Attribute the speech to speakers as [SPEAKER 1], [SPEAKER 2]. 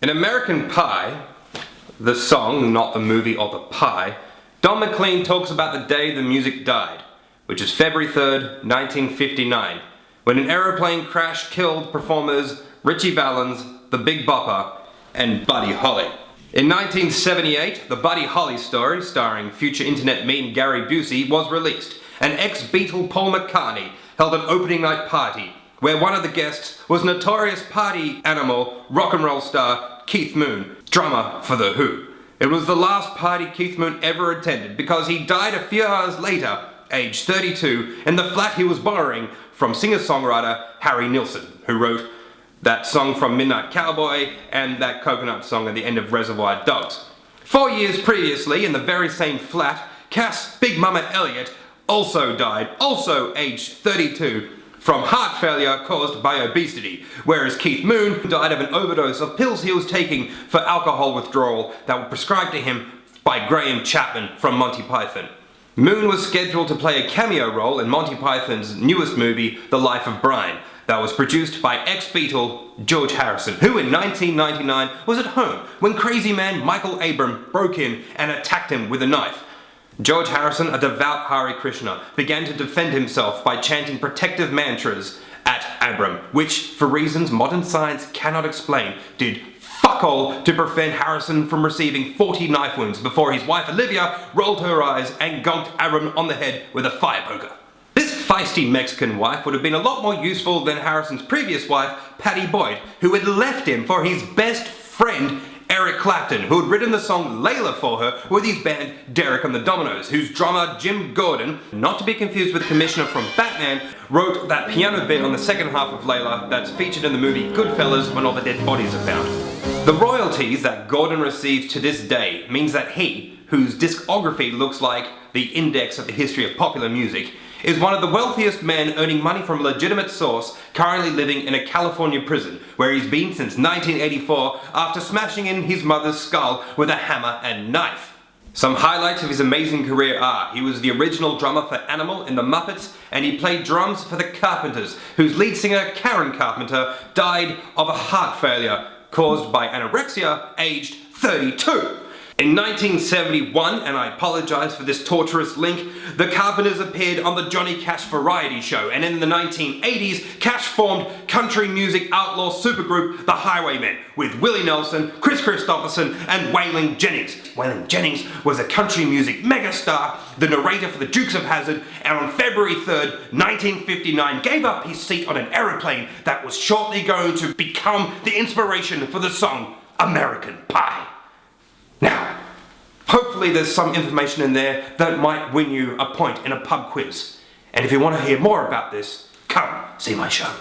[SPEAKER 1] In American Pie, the song, not the movie or the pie, Don McLean talks about the day the music died, which is February 3rd, 1959, when an aeroplane crash killed performers Ritchie Valens, the Big Bopper, and Buddy Holly. In 1978, the Buddy Holly story, starring future internet meme Gary Busey, was released, and ex-Beatle Paul McCartney held an opening night party where one of the guests was notorious party animal rock and roll star Keith Moon, drummer for The Who. It was the last party Keith Moon ever attended because he died a few hours later, aged 32, in the flat he was borrowing from singer-songwriter Harry Nilsson, who wrote that song from Midnight Cowboy and that coconut song at the end of Reservoir Dogs. 4 years previously, in the very same flat, Cass Big Mama Elliott also died, also aged 32, from heart failure caused by obesity, whereas Keith Moon died of an overdose of pills he was taking for alcohol withdrawal that were prescribed to him by Graham Chapman from Monty Python. Moon was scheduled to play a cameo role in Monty Python's newest movie, The Life of Brian, that was produced by ex-Beatle George Harrison, who in 1999 was at home when crazy man Michael Abram broke in and attacked him with a knife. George Harrison, a devout Hare Krishna, began to defend himself by chanting protective mantras at Abram, which, for reasons modern science cannot explain, did fuck all to prevent Harrison from receiving 40 knife wounds before his wife Olivia rolled her eyes and gonked Abram on the head with a fire poker. This feisty Mexican wife would have been a lot more useful than Harrison's previous wife, Pattie Boyd, who had left him for his best friend, Eric Clapton, who had written the song Layla for her with his band Derek and the Dominos, whose drummer Jim Gordon, not to be confused with Commissioner from Batman, wrote that piano bit on the second half of Layla that's featured in the movie Goodfellas when all the dead bodies are found. The royalties that Gordon receives to this day means that he, whose discography looks like the index of the history of popular music, is one of the wealthiest men earning money from a legitimate source, currently living in a California prison, where he's been since 1984 after smashing in his mother's skull with a hammer and knife. Some highlights of his amazing career are: he was the original drummer for Animal in the Muppets, and he played drums for the Carpenters, whose lead singer Karen Carpenter died of a heart failure caused by anorexia, aged 32. In 1971, and I apologize for this torturous link, the Carpenters appeared on the Johnny Cash Variety Show, and in the 1980s, Cash formed country music outlaw supergroup The Highwaymen with Willie Nelson, Chris Christopherson, and Waylon Jennings. Waylon Jennings was a country music megastar, the narrator for the Dukes of Hazzard, and on February 3rd, 1959, gave up his seat on an aeroplane that was shortly going to become the inspiration for the song American Pie. Now, hopefully there's some information in there that might win you a point in a pub quiz. And if you want to hear more about this, come see my show.